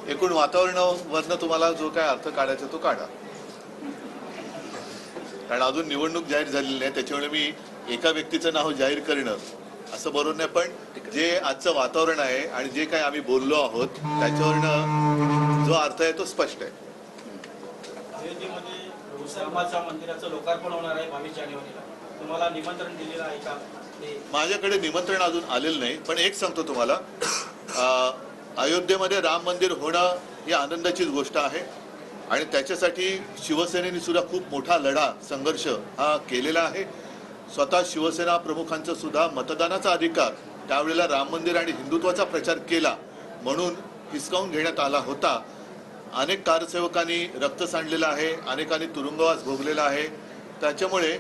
एकूण वातावरणावरनं तुम्हाला जो काय अर्थ काढायचा तो काढा, कारण अजून निवडणूक जाहीर झालेली नाही, त्याच्यामुळे मी एका व्यक्तीचं नाव जाहीर करणं असं बरोबर नाही. पण जे आजचं वातावरण आहे आणि जे काय आम्ही बोललो आहोत त्याच्यावरनं जो अर्थ आहे तो स्पष्ट आहे. अयोध्येमध्ये रामाच्या मंदिराचं लोकार्पण होणार आहे 22 जानेवारीला. तुम्हाला निमंत्रण दिलेलं आहे का? माझ्याकडे निमंत्रण अजून आलेलं नाही, पण एक सांगतो तुम्हाला, अयोध्येमध्ये राम मंदिर होणं ही आनंदाचीच गोष्ट आहे आणि त्याच्यासाठी शिवसेनेने सुद्धा खूप मोठा लढा संघर्ष हा केलेला आहे. स्वतः शिवसेना प्रमुखांचा सुद्धा मतदानाचा अधिकार त्यावेळेला राम मंदिर आणि हिंदुत्वाचा प्रचार केला म्हणून हिसकावून घेण्यात आला होता. अनेक कारसेवकांनी रक्त सांडलेलं आहे, अनेकांनी तुरुंगवास भोगलेला आहे. त्याच्यामुळे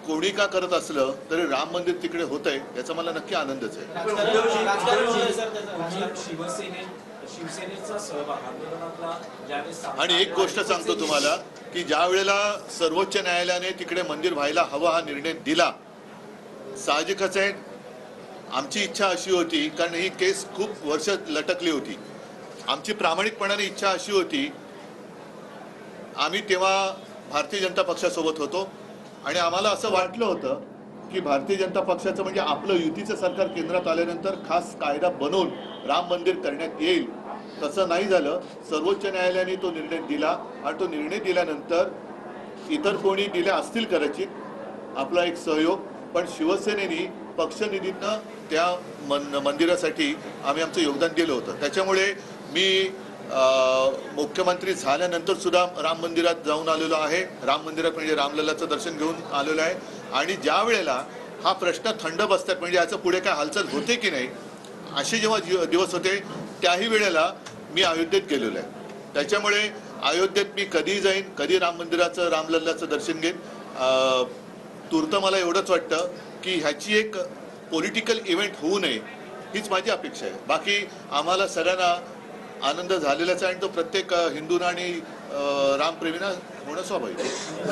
कोणी का करत असलं तरी राम मंदिर तिकडे होतंय याचा मला नक्की आनंदच आहे. आणि एक गोष्ट सांगतो तुम्हाला की ज्या वेळेला सर्वोच्च न्यायालयाने तिकडे मंदिर व्हायला हवं हा निर्णय दिला, साहजिकच आहे आमची इच्छा अशी होती, कारण ही केस खूप वर्ष लटकली होती, आमची प्रामाणिकपणाने इच्छा अशी होती, आम्ही तेव्हा भारतीय जनता पक्षासोबत होतो आणि आम्हाला असं वाटलं होतं की भारतीय जनता पक्षाचं म्हणजे आपलं युतीचं सरकार केंद्रात आल्यानंतर खास कायदा बनवून राम मंदिर करण्यात येईल. तसं नाही झालं. सर्वोच्च न्यायालयाने तो निर्णय दिला आणि तो निर्णय दिल्यानंतर इतर कोणी दिले असतील कदाचित आपला एक सहयोग, पण शिवसेनेने पक्षनिधीतनं त्या मंदिरासाठी आम्ही आमचं योगदान दिलं होतं. त्याच्यामुळे मी मुख्यमंत्री झाल्यानंतर सुद्धा राम मंदिरात जाऊन आलेलो आहे, राम मंदिरात म्हणजे रामलल्लाचं दर्शन घेऊन आलेलो आहे. आणि ज्या वेळेला हा प्रश्न थंड बसतात म्हणजे याचं पुढे काय हालचाल होते की नाही असे जेव्हा दिवस होते त्याही वेळेला मी अयोध्येत गेलेलो आहे. त्याच्यामुळे अयोध्येत मी कधीही जाईन, कधी राम मंदिराचं रामलल्लाचं दर्शन घेईन. तूर्त मला एवढंच वाटतं की ह्याची एक पॉलिटिकल इव्हेंट होऊ नये हीच माझी अपेक्षा आहे. बाकी आम्हाला सगळ्यांना आनंद झालेलाच आहे आणि तो प्रत्येक हिंदूंना आणि रामप्रेमींना होणं स्वाभाविक आहे.